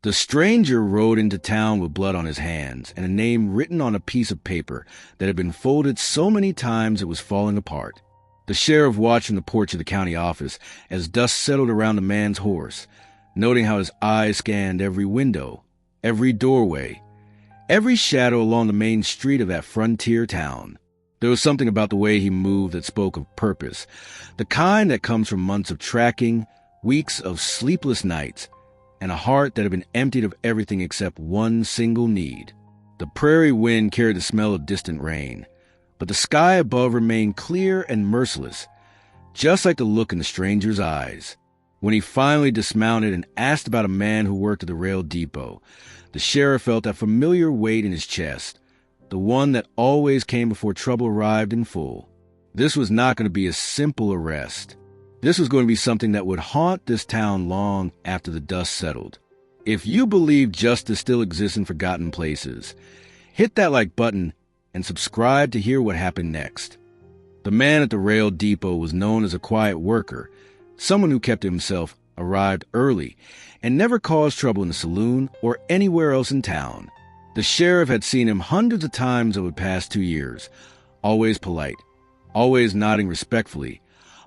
The stranger rode into town with blood on his hands and a name written on a piece of paper that had been folded so many times it was falling apart. The sheriff watched from the porch of the county office as dust settled around the man's horse, noting how his eyes scanned every window, every doorway, every shadow along the main street of that frontier town. There was something about the way he moved that spoke of purpose, the kind that comes from months of tracking, weeks of sleepless nights, and a heart that had been emptied of everything except one single need. The prairie wind carried the smell of distant rain, but the sky above remained clear and merciless, just like the look in the stranger's eyes. When he finally dismounted and asked about a man who worked at the rail depot, the sheriff felt that familiar weight in his chest, the one that always came before trouble arrived in full. This was not going to be a simple arrest. This was going to be something that would haunt this town long after the dust settled. If you believe justice still exists in forgotten places, hit that like button and subscribe to hear what happened next. The man at the rail depot was known as a quiet worker, someone who kept to himself, arrived early, and never caused trouble in the saloon or anywhere else in town. The sheriff had seen him hundreds of times over the past 2 years, always polite, always nodding respectfully,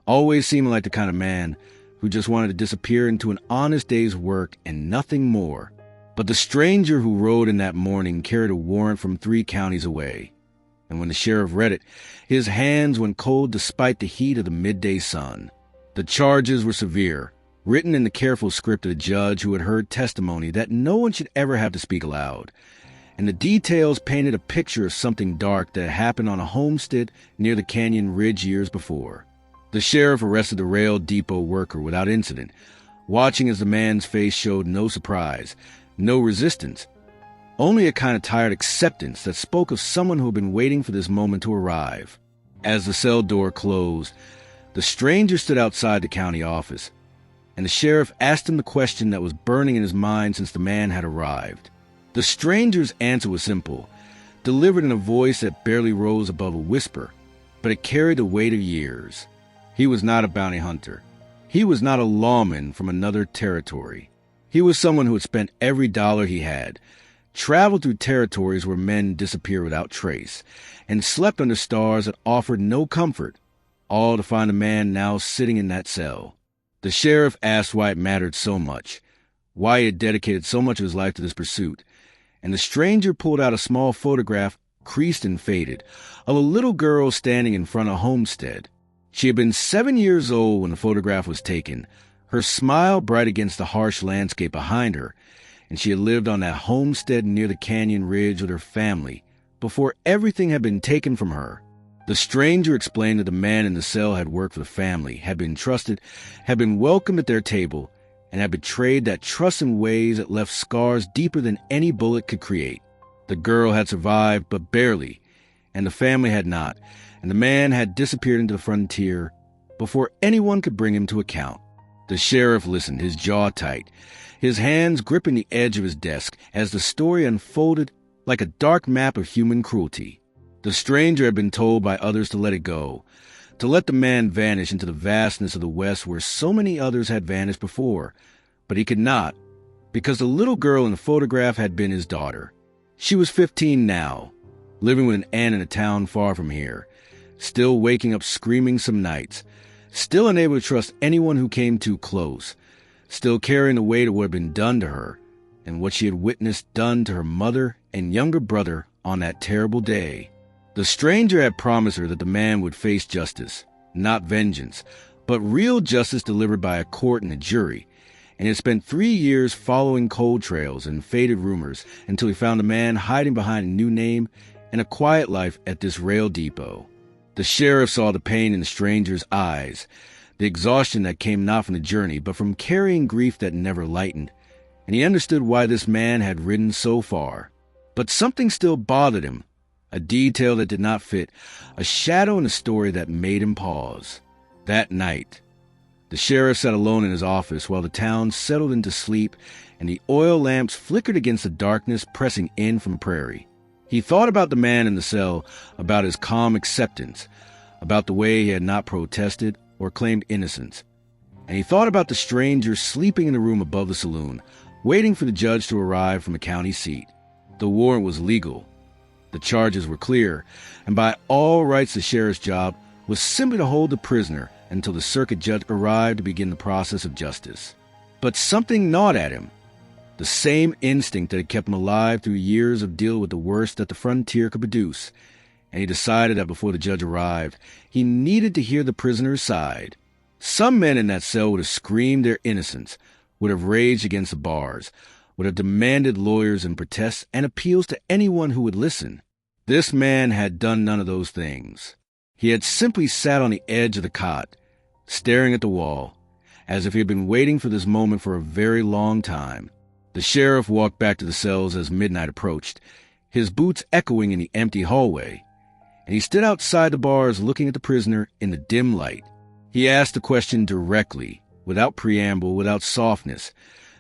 always seeming like the kind of man who just wanted to disappear into an honest day's work and nothing more. But the stranger who rode in that morning carried a warrant from 3 counties away, and when the sheriff read it, his hands went cold despite the heat of the midday sun. The charges were severe, written in the careful script of the judge who had heard testimony that no one should ever have to speak aloud, and the details painted a picture of something dark that had happened on a homestead near the canyon ridge years before. The sheriff arrested the rail depot worker without incident, watching as the man's face showed no surprise, no resistance, only a kind of tired acceptance that spoke of someone who had been waiting for this moment to arrive. As the cell door closed, the stranger stood outside the county office, and the sheriff asked him the question that was burning in his mind since the man had arrived. The stranger's answer was simple, delivered in a voice that barely rose above a whisper, but it carried the weight of years. He was not a bounty hunter. He was not a lawman from another territory. He was someone who had spent every dollar he had, traveled through territories where men disappear without trace, and slept under stars that offered no comfort, all to find a man now sitting in that cell. The sheriff asked why it mattered so much, why he had dedicated so much of his life to this pursuit, and the stranger pulled out a small photograph, creased and faded, of a little girl standing in front of a homestead. She had been 7 years old when the photograph was taken, her smile bright against the harsh landscape behind her, and she had lived on that homestead near the canyon ridge with her family before everything had been taken from her. The stranger explained that the man in the cell had worked for the family, had been trusted, had been welcomed at their table, and had betrayed that trust in ways that left scars deeper than any bullet could create. The girl had survived, but barely, and the family had not, and the man had disappeared into the frontier before anyone could bring him to account. The sheriff listened, his jaw tight, his hands gripping the edge of his desk as the story unfolded like a dark map of human cruelty. The stranger had been told by others to let it go, to let the man vanish into the vastness of the West where so many others had vanished before, but he could not, because the little girl in the photograph had been his daughter. She was 15 now, living with an aunt in a town far from here, still waking up screaming some nights, still unable to trust anyone who came too close, still carrying the weight of what had been done to her and what she had witnessed done to her mother and younger brother on that terrible day. The stranger had promised her that the man would face justice, not vengeance, but real justice delivered by a court and a jury, and had spent 3 years following cold trails and faded rumors until he found a man hiding behind a new name and a quiet life at this rail depot. The sheriff saw the pain in the stranger's eyes, the exhaustion that came not from the journey, but from carrying grief that never lightened, and he understood why this man had ridden so far. But something still bothered him, a detail that did not fit, a shadow in the story that made him pause. That night, the sheriff sat alone in his office while the town settled into sleep and the oil lamps flickered against the darkness pressing in from prairie. He thought about the man in the cell, about his calm acceptance, about the way he had not protested or claimed innocence. And he thought about the stranger sleeping in the room above the saloon, waiting for the judge to arrive from the county seat. The warrant was legal. The charges were clear, and by all rights the sheriff's job was simply to hold the prisoner until the circuit judge arrived to begin the process of justice. But something gnawed at him. The same instinct that had kept him alive through years of dealing with the worst that the frontier could produce, and he decided that before the judge arrived, he needed to hear the prisoner's side. Some men in that cell would have screamed their innocence, would have raged against the bars, would have demanded lawyers and protests and appeals to anyone who would listen. This man had done none of those things. He had simply sat on the edge of the cot, staring at the wall, as if he had been waiting for this moment for a very long time. The sheriff walked back to the cells as midnight approached, his boots echoing in the empty hallway, and he stood outside the bars looking at the prisoner in the dim light. He asked the question directly, without preamble, without softness,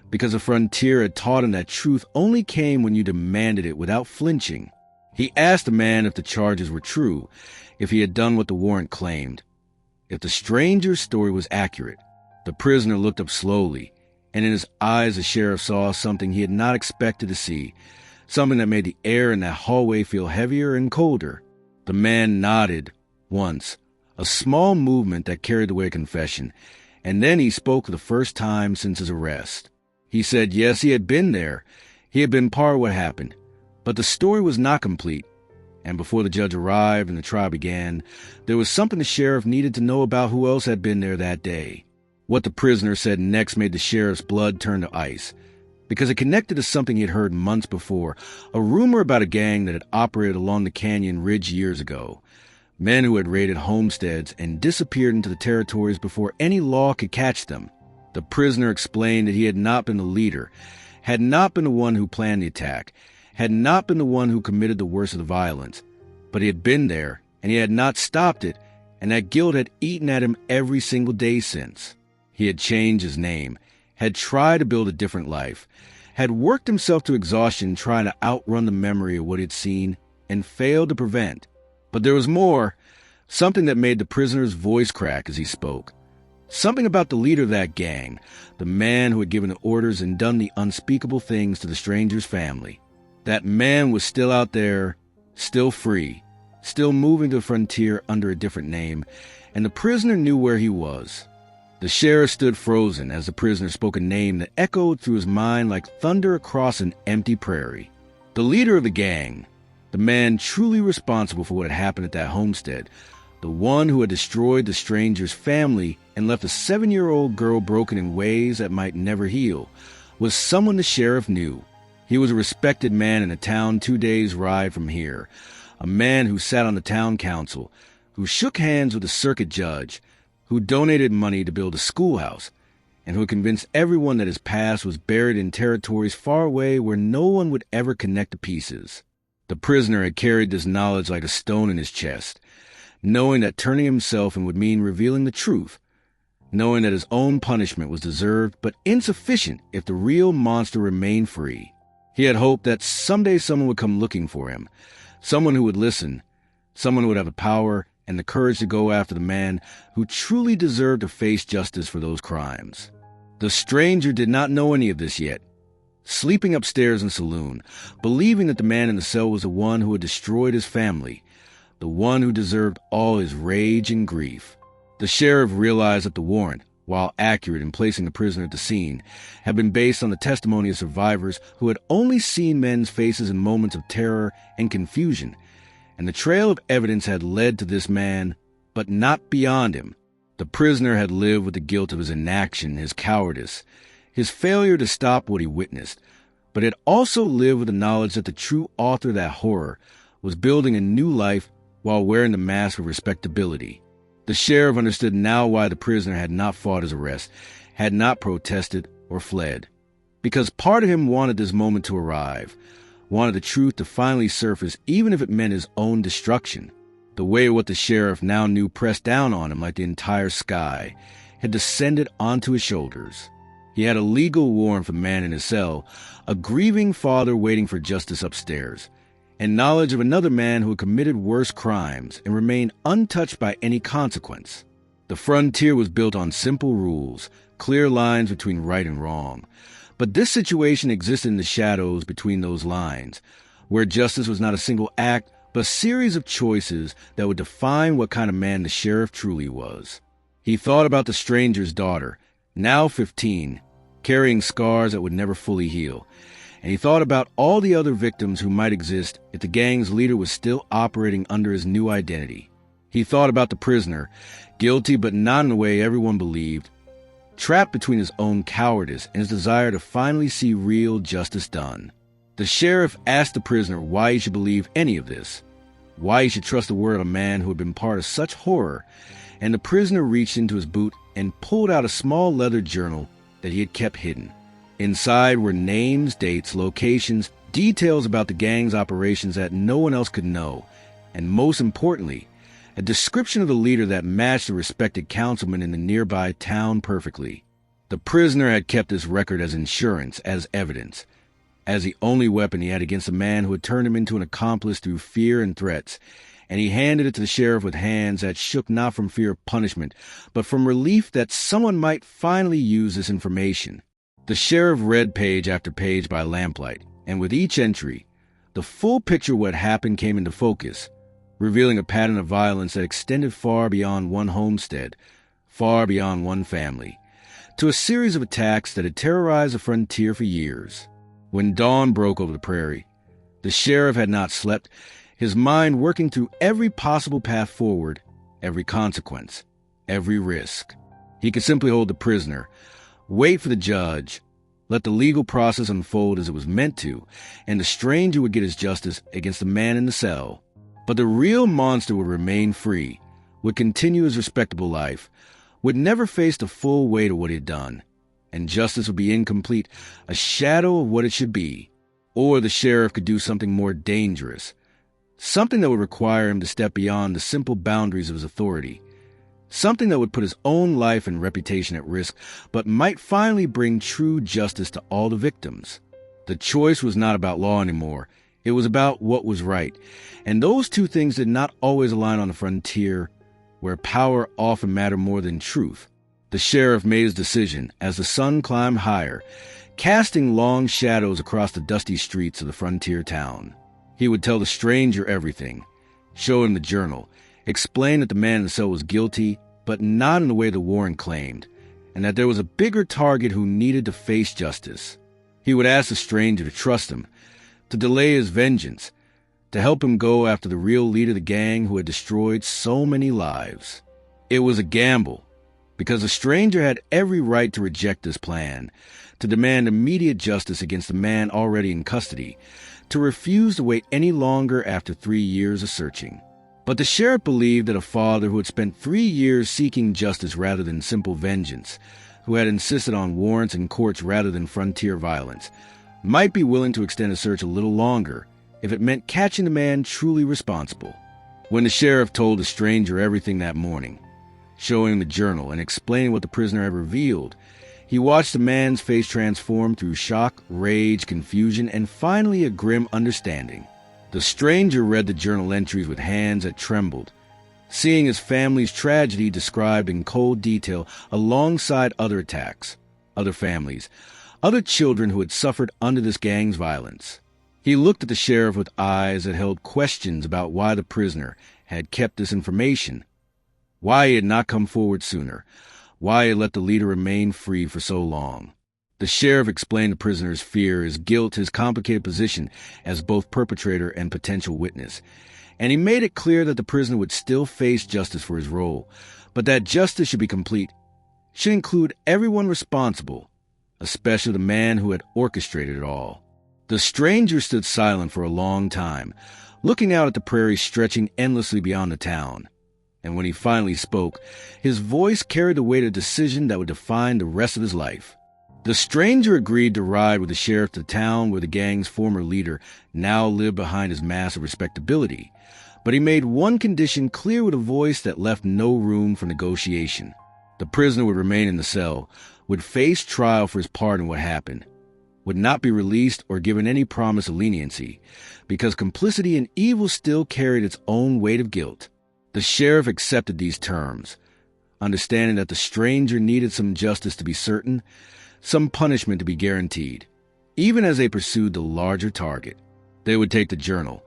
because the frontier had taught him that truth only came when you demanded it without flinching. He asked the man if the charges were true, if he had done what the warrant claimed, if the stranger's story was accurate. The prisoner looked up slowly, and in his eyes the sheriff saw something he had not expected to see, something that made the air in that hallway feel heavier and colder. The man nodded once, a small movement that carried away confession, and then he spoke for the first time since his arrest. He said yes, he had been there. He had been part of what happened. But the story was not complete, and before the judge arrived and the trial began, there was something the sheriff needed to know about who else had been there that day. What the prisoner said next made the sheriff's blood turn to ice, because it connected to something he had heard months before, a rumor about a gang that had operated along the canyon ridge years ago. Men who had raided homesteads and disappeared into the territories before any law could catch them. The prisoner explained that he had not been the leader, had not been the one who planned the attack, had not been the one who committed the worst of the violence, but he had been there, and he had not stopped it, and that guilt had eaten at him every single day since. He had changed his name, had tried to build a different life, had worked himself to exhaustion trying to outrun the memory of what he had seen, and failed to prevent. But there was more, something that made the prisoner's voice crack as he spoke. Something about the leader of that gang, the man who had given the orders and done the unspeakable things to the stranger's family. That man was still out there, still free, still moving to the frontier under a different name, and the prisoner knew where he was. The sheriff stood frozen as the prisoner spoke a name that echoed through his mind like thunder across an empty prairie. The leader of the gang, the man truly responsible for what had happened at that homestead, the one who had destroyed the stranger's family and left a 7-year-old girl broken in ways that might never heal, was someone the sheriff knew. He was a respected man in a town 2 days' ride from here, a man who sat on the town council, who shook hands with the circuit judge, who donated money to build a schoolhouse, and who convinced everyone that his past was buried in territories far away where no one would ever connect the pieces. The prisoner had carried this knowledge like a stone in his chest, knowing that turning himself in would mean revealing the truth, knowing that his own punishment was deserved but insufficient if the real monster remained free. He had hoped that someday someone would come looking for him, someone who would listen, someone who would have the power and the courage to go after the man who truly deserved to face justice for those crimes. The stranger did not know any of this yet, sleeping upstairs in the saloon, believing that the man in the cell was the one who had destroyed his family, the one who deserved all his rage and grief. The sheriff realized that the warrant, while accurate in placing the prisoner at the scene, had been based on the testimony of survivors who had only seen men's faces in moments of terror and confusion, and the trail of evidence had led to this man, but not beyond him. The prisoner had lived with the guilt of his inaction, his cowardice, his failure to stop what he witnessed, but had also lived with the knowledge that the true author of that horror was building a new life while wearing the mask of respectability. The sheriff understood now why the prisoner had not fought his arrest, had not protested or fled. Because part of him wanted this moment to arrive, wanted the truth to finally surface even if it meant his own destruction. The way what the sheriff now knew pressed down on him like the entire sky had descended onto his shoulders. He had a legal warrant for the man in his cell, a grieving father waiting for justice upstairs, and knowledge of another man who had committed worse crimes and remained untouched by any consequence. The frontier was built on simple rules, clear lines between right and wrong. But this situation existed in the shadows between those lines, where justice was not a single act, but a series of choices that would define what kind of man the sheriff truly was. He thought about the stranger's daughter, now 15, carrying scars that would never fully heal. And he thought about all the other victims who might exist if the gang's leader was still operating under his new identity. He thought about the prisoner, guilty but not in the way everyone believed, trapped between his own cowardice and his desire to finally see real justice done. The sheriff asked the prisoner why he should believe any of this, why he should trust the word of a man who had been part of such horror, and the prisoner reached into his boot and pulled out a small leather journal that he had kept hidden. Inside were names, dates, locations, details about the gang's operations that no one else could know, and most importantly, a description of the leader that matched the respected councilman in the nearby town perfectly. The prisoner had kept this record as insurance, as evidence, as the only weapon he had against a man who had turned him into an accomplice through fear and threats, and he handed it to the sheriff with hands that shook not from fear of punishment, but from relief that someone might finally use this information. The sheriff read page after page by lamplight, and with each entry, the full picture of what happened came into focus, revealing a pattern of violence that extended far beyond one homestead, far beyond one family, to a series of attacks that had terrorized the frontier for years. When dawn broke over the prairie, the sheriff had not slept, his mind working through every possible path forward, every consequence, every risk. He could simply hold the prisoner, wait for the judge, let the legal process unfold as it was meant to, and the stranger would get his justice against the man in the cell. But the real monster would remain free, would continue his respectable life, would never face the full weight of what he had done, and justice would be incomplete, a shadow of what it should be. Or the sheriff could do something more dangerous, something that would require him to step beyond the simple boundaries of his authority, something that would put his own life and reputation at risk, but might finally bring true justice to all the victims. The choice was not about law anymore. It was about what was right. And those two things did not always align on the frontier, where power often mattered more than truth. The sheriff made his decision as the sun climbed higher, casting long shadows across the dusty streets of the frontier town. He would tell the stranger everything, show him the journal, explain that the man in the cell was guilty, but not in the way the warrant claimed, and that there was a bigger target who needed to face justice. He would ask the stranger to trust him, to delay his vengeance, to help him go after the real leader of the gang who had destroyed so many lives. It was a gamble, because the stranger had every right to reject this plan, to demand immediate justice against the man already in custody, to refuse to wait any longer after 3 years of searching. But the sheriff believed that a father who had spent 3 years seeking justice rather than simple vengeance, who had insisted on warrants and courts rather than frontier violence, might be willing to extend a search a little longer if it meant catching the man truly responsible. When the sheriff told the stranger everything that morning, showing him the journal and explaining what the prisoner had revealed, he watched the man's face transform through shock, rage, confusion, and finally a grim understanding. The stranger read the journal entries with hands that trembled, seeing his family's tragedy described in cold detail alongside other attacks, other families, other children who had suffered under this gang's violence. He looked at the sheriff with eyes that held questions about why the prisoner had kept this information, why he had not come forward sooner, why he had let the leader remain free for so long. The sheriff explained the prisoner's fear, his guilt, his complicated position as both perpetrator and potential witness, and he made it clear that the prisoner would still face justice for his role, but that justice should be complete, should include everyone responsible, especially the man who had orchestrated it all. The stranger stood silent for a long time, looking out at the prairie stretching endlessly beyond the town. And when he finally spoke, his voice carried the weight of decision that would define the rest of his life. The stranger agreed to ride with the sheriff to the town where the gang's former leader now lived behind his mask of respectability, but he made one condition clear with a voice that left no room for negotiation. The prisoner would remain in the cell, would face trial for his part in what happened, would not be released or given any promise of leniency, because complicity in evil still carried its own weight of guilt. The sheriff accepted these terms, understanding that the stranger needed some justice to be certain, some punishment to be guaranteed. Even as they pursued the larger target, they would take the journal,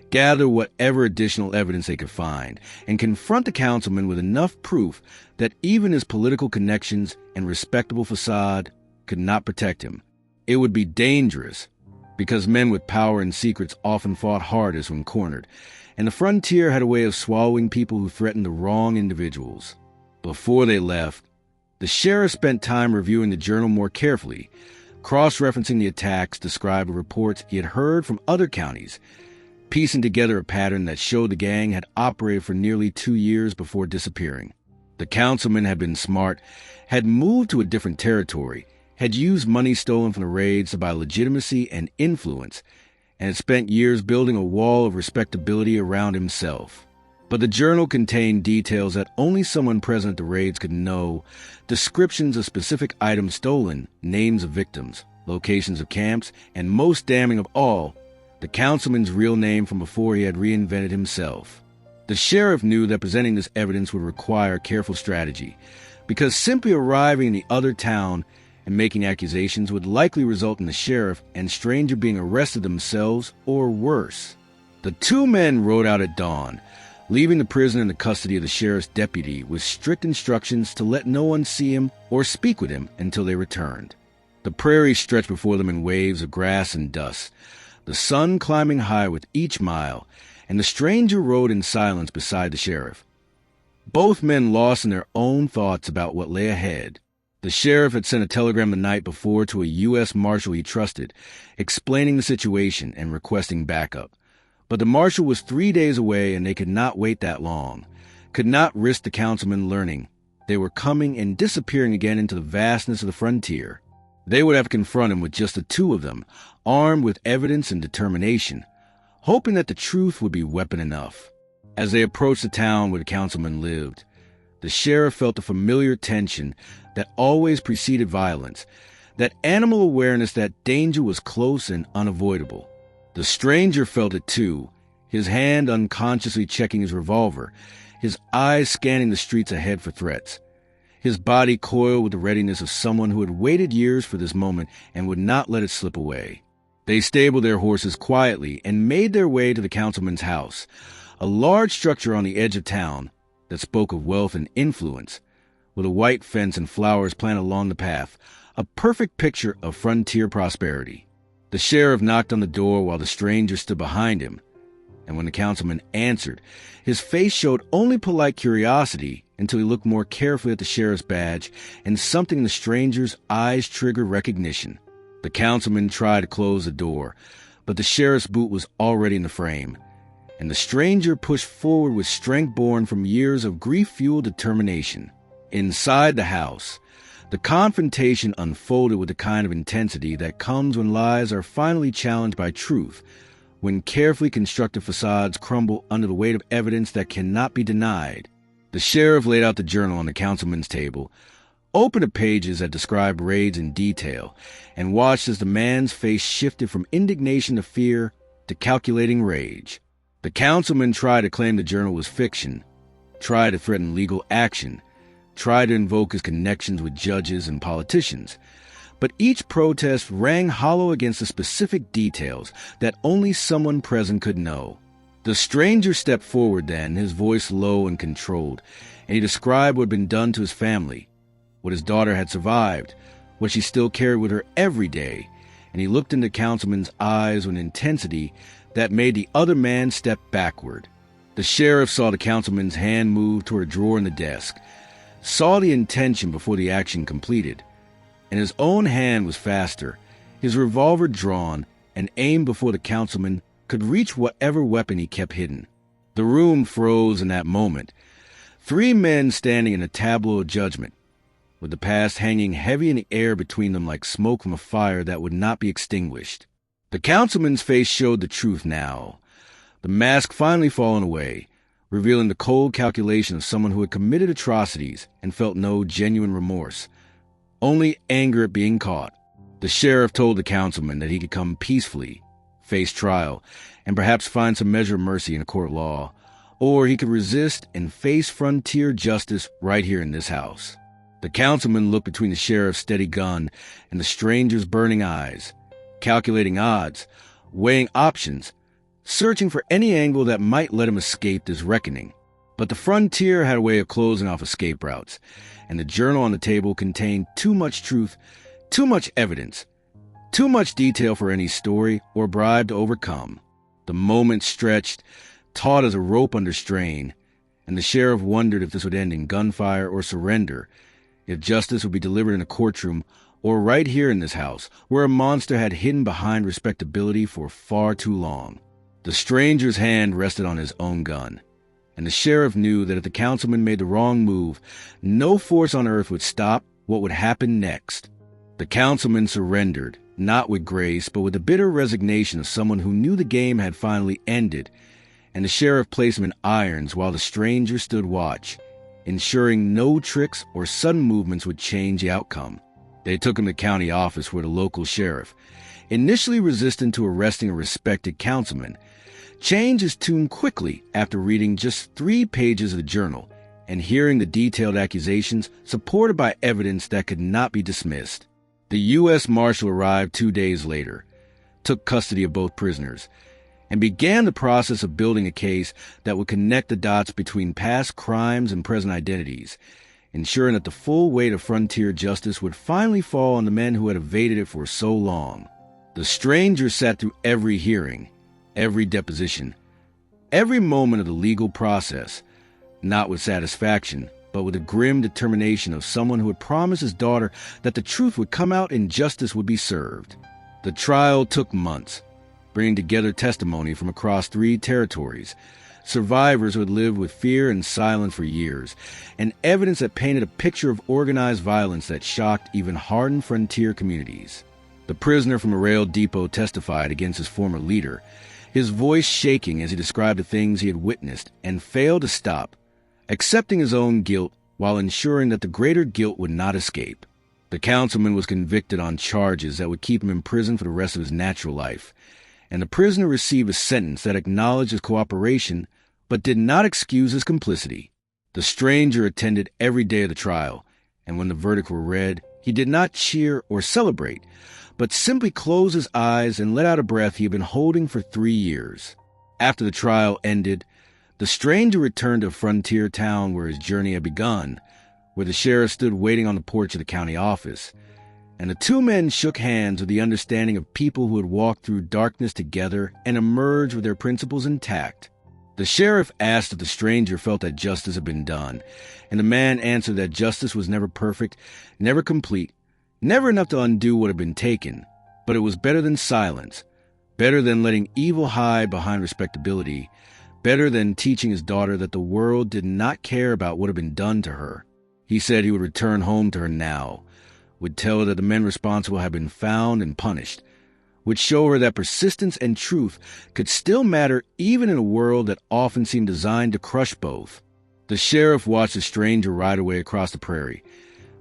gather whatever additional evidence they could find, and confront the councilman with enough proof that even his political connections and respectable facade could not protect him. It would be dangerous, because men with power and secrets often fought hardest when cornered, and the frontier had a way of swallowing people who threatened the wrong individuals. Before they left, the sheriff spent time reviewing the journal more carefully, cross-referencing the attacks described with reports he had heard from other counties, piecing together a pattern that showed the gang had operated for nearly 2 years before disappearing. The councilman had been smart, had moved to a different territory, had used money stolen from the raids to buy legitimacy and influence, and had spent years building a wall of respectability around himself. But the journal contained details that only someone present at the raids could know, descriptions of specific items stolen, names of victims, locations of camps, and most damning of all, the councilman's real name from before he had reinvented himself. The sheriff knew that presenting this evidence would require careful strategy, because simply arriving in the other town and making accusations would likely result in the sheriff and stranger being arrested themselves or worse. The two men rode out at dawn, leaving the prisoner in the custody of the sheriff's deputy with strict instructions to let no one see him or speak with him until they returned. The prairie stretched before them in waves of grass and dust, the sun climbing high with each mile, and the stranger rode in silence beside the sheriff. Both men lost in their own thoughts about what lay ahead. The sheriff had sent a telegram the night before to a U.S. marshal he trusted, explaining the situation and requesting backup. But the marshal was 3 days away, and they could not wait that long, could not risk the councilman learning they were coming and disappearing again into the vastness of the frontier. They would have to confront him with just the two of them, armed with evidence and determination, hoping that the truth would be weapon enough. As they approached the town where the councilman lived, the sheriff felt the familiar tension that always preceded violence, that animal awareness that danger was close and unavoidable. The stranger felt it too, his hand unconsciously checking his revolver, his eyes scanning the streets ahead for threats, his body coiled with the readiness of someone who had waited years for this moment and would not let it slip away. They stabled their horses quietly and made their way to the councilman's house, a large structure on the edge of town that spoke of wealth and influence, with a white fence and flowers planted along the path, a perfect picture of frontier prosperity. The sheriff knocked on the door while the stranger stood behind him, and when the councilman answered, his face showed only polite curiosity until he looked more carefully at the sheriff's badge, and something in the stranger's eyes triggered recognition. The councilman tried to close the door, but the sheriff's boot was already in the frame, and the stranger pushed forward with strength born from years of grief-fueled determination. Inside the house, the confrontation unfolded with the kind of intensity that comes when lies are finally challenged by truth, when carefully constructed facades crumble under the weight of evidence that cannot be denied. The sheriff laid out the journal on the councilman's table, opened the pages that described raids in detail, and watched as the man's face shifted from indignation to fear to calculating rage. The councilman tried to claim the journal was fiction, tried to threaten legal action, tried to invoke his connections with judges and politicians, but each protest rang hollow against the specific details that only someone present could know. The stranger stepped forward then, his voice low and controlled, and he described what had been done to his family, what his daughter had survived, what she still carried with her every day, and he looked into the councilman's eyes with an intensity that made the other man step backward. The sheriff saw the councilman's hand move toward a drawer in the desk, saw the intention before the action completed, and his own hand was faster, his revolver drawn and aimed before the councilman could reach whatever weapon he kept hidden. The room froze in that moment, 3 men standing in a tableau of judgment, with the past hanging heavy in the air between them like smoke from a fire that would not be extinguished. The councilman's face showed the truth now, the mask finally fallen away, revealing the cold calculation of someone who had committed atrocities and felt no genuine remorse, only anger at being caught. The sheriff told the councilman that he could come peacefully, face trial, and perhaps find some measure of mercy in a court of law, or he could resist and face frontier justice right here in this house. The councilman looked between the sheriff's steady gun and the stranger's burning eyes, calculating odds, weighing options, searching for any angle that might let him escape this reckoning. But the frontier had a way of closing off escape routes, and the journal on the table contained too much truth, too much evidence, too much detail for any story or bribe to overcome. The moment stretched, taut as a rope under strain, and the sheriff wondered if this would end in gunfire or surrender, if justice would be delivered in a courtroom or right here in this house, where a monster had hidden behind respectability for far too long. The stranger's hand rested on his own gun, and the sheriff knew that if the councilman made the wrong move, no force on earth would stop what would happen next. The councilman surrendered, not with grace, but with the bitter resignation of someone who knew the game had finally ended, and the sheriff placed him in irons while the stranger stood watch, ensuring no tricks or sudden movements would change the outcome. They took him to county office where the local sheriff, initially resistant to arresting a respected councilman, changed his tune quickly after reading just 3 pages of the journal and hearing the detailed accusations supported by evidence that could not be dismissed. The U.S. Marshal arrived 2 days later, took custody of both prisoners, and began the process of building a case that would connect the dots between past crimes and present identities, ensuring that the full weight of frontier justice would finally fall on the men who had evaded it for so long. The stranger sat through every hearing, every deposition, every moment of the legal process, not with satisfaction, but with the grim determination of someone who had promised his daughter that the truth would come out and justice would be served. The trial took months, bringing together testimony from across 3 territories, survivors who had lived with fear and silence for years, and evidence that painted a picture of organized violence that shocked even hardened frontier communities. The prisoner from a rail depot testified against his former leader, his voice shaking as he described the things he had witnessed, and failed to stop, accepting his own guilt while ensuring that the greater guilt would not escape. The councilman was convicted on charges that would keep him in prison for the rest of his natural life, and the prisoner received a sentence that acknowledged his cooperation but did not excuse his complicity. The stranger attended every day of the trial, and when the verdict were read, he did not cheer or celebrate, but simply closed his eyes and let out a breath he had been holding for 3 years. After the trial ended, the stranger returned to a frontier town where his journey had begun, where the sheriff stood waiting on the porch of the county office, and the 2 men shook hands with the understanding of people who had walked through darkness together and emerged with their principles intact. The sheriff asked if the stranger felt that justice had been done, and the man answered that justice was never perfect, never complete, never enough to undo what had been taken, but it was better than silence, better than letting evil hide behind respectability, better than teaching his daughter that the world did not care about what had been done to her. He said he would return home to her now, would tell her that the men responsible had been found and punished, would show her that persistence and truth could still matter even in a world that often seemed designed to crush both. The sheriff watched the stranger ride away across the prairie,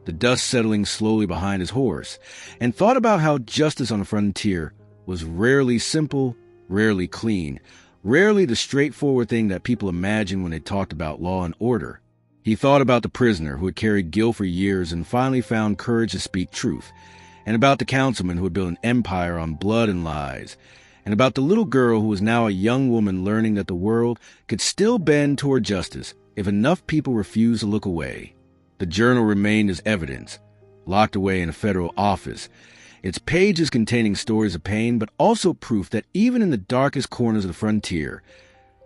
the dust settling slowly behind his horse, and thought about how justice on the frontier was rarely simple, rarely clean, rarely the straightforward thing that people imagined when they talked about law and order. He thought about the prisoner who had carried guilt for years and finally found courage to speak truth, and about the councilman who had built an empire on blood and lies, and about the little girl who was now a young woman learning that the world could still bend toward justice if enough people refused to look away. The journal remained as evidence, locked away in a federal office, its pages containing stories of pain, but also proof that even in the darkest corners of the frontier,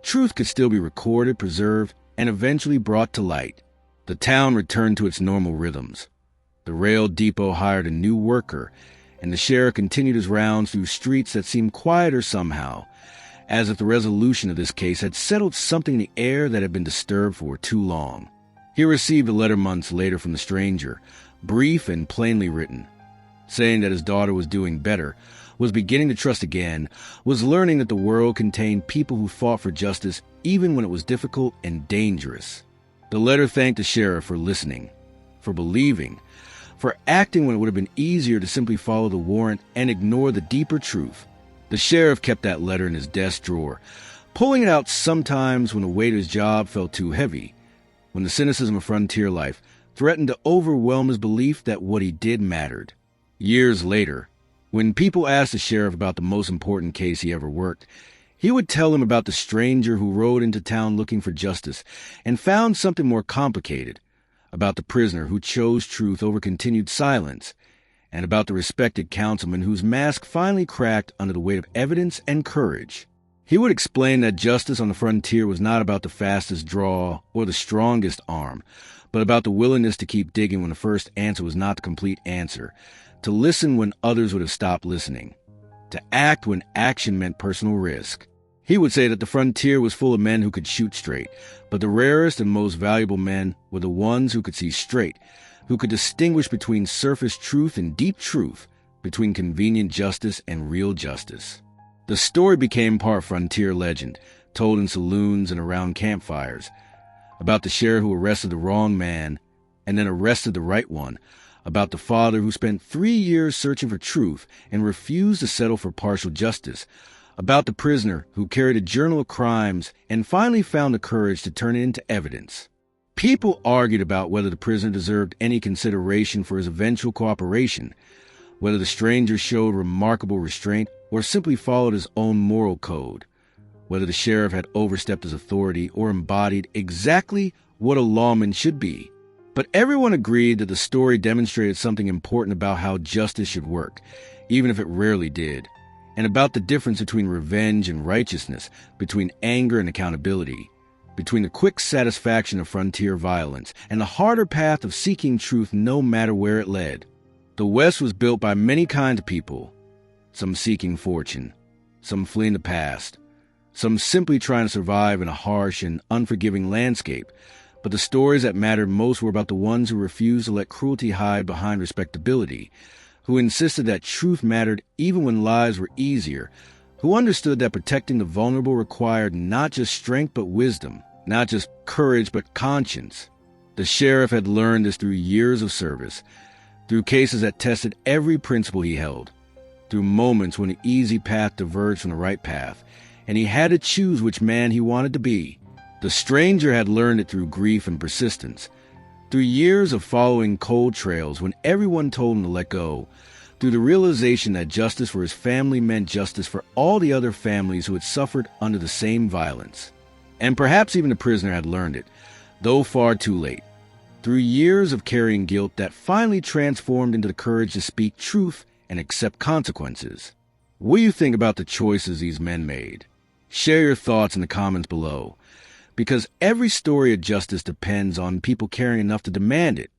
truth could still be recorded, preserved, and eventually brought to light. The town returned to its normal rhythms. The rail depot hired a new worker, and the sheriff continued his rounds through streets that seemed quieter somehow, as if the resolution of this case had settled something in the air that had been disturbed for too long. He received a letter months later from the stranger, brief and plainly written, saying that his daughter was doing better, was beginning to trust again, was learning that the world contained people who fought for justice even when it was difficult and dangerous. The letter thanked the sheriff for listening, for believing, for acting when it would have been easier to simply follow the warrant and ignore the deeper truth. The sheriff kept that letter in his desk drawer, pulling it out sometimes when the weight of his job felt too heavy, when the cynicism of frontier life threatened to overwhelm his belief that what he did mattered. Years later, when people asked the sheriff about the most important case he ever worked, he would tell them about the stranger who rode into town looking for justice and found something more complicated, about the prisoner who chose truth over continued silence, and about the respected councilman whose mask finally cracked under the weight of evidence and courage. He would explain that justice on the frontier was not about the fastest draw or the strongest arm, but about the willingness to keep digging when the first answer was not the complete answer, to listen when others would have stopped listening, to act when action meant personal risk. He would say that the frontier was full of men who could shoot straight, but the rarest and most valuable men were the ones who could see straight, who could distinguish between surface truth and deep truth, between convenient justice and real justice. The story became part frontier legend, told in saloons and around campfires, about the sheriff who arrested the wrong man and then arrested the right one, about the father who spent 3 years searching for truth and refused to settle for partial justice, about the prisoner who carried a journal of crimes and finally found the courage to turn it into evidence. People argued about whether the prisoner deserved any consideration for his eventual cooperation, whether the stranger showed remarkable restraint or simply followed his own moral code, whether the sheriff had overstepped his authority or embodied exactly what a lawman should be. But everyone agreed that the story demonstrated something important about how justice should work, even if it rarely did, and about the difference between revenge and righteousness, between anger and accountability, between the quick satisfaction of frontier violence and the harder path of seeking truth no matter where it led. The West was built by many kinds of people, some seeking fortune, some fleeing the past, some simply trying to survive in a harsh and unforgiving landscape. But the stories that mattered most were about the ones who refused to let cruelty hide behind respectability, who insisted that truth mattered even when lies were easier, who understood that protecting the vulnerable required not just strength but wisdom, not just courage but conscience. The sheriff had learned this through years of service, through cases that tested every principle he held, through moments when the easy path diverged from the right path, and he had to choose which man he wanted to be. The stranger had learned it through grief and persistence, through years of following cold trails when everyone told him to let go, through the realization that justice for his family meant justice for all the other families who had suffered under the same violence. And perhaps even the prisoner had learned it, though far too late, through years of carrying guilt that finally transformed into the courage to speak truth and accept consequences. What do you think about the choices these men made? Share your thoughts in the comments below, because every story of justice depends on people caring enough to demand it.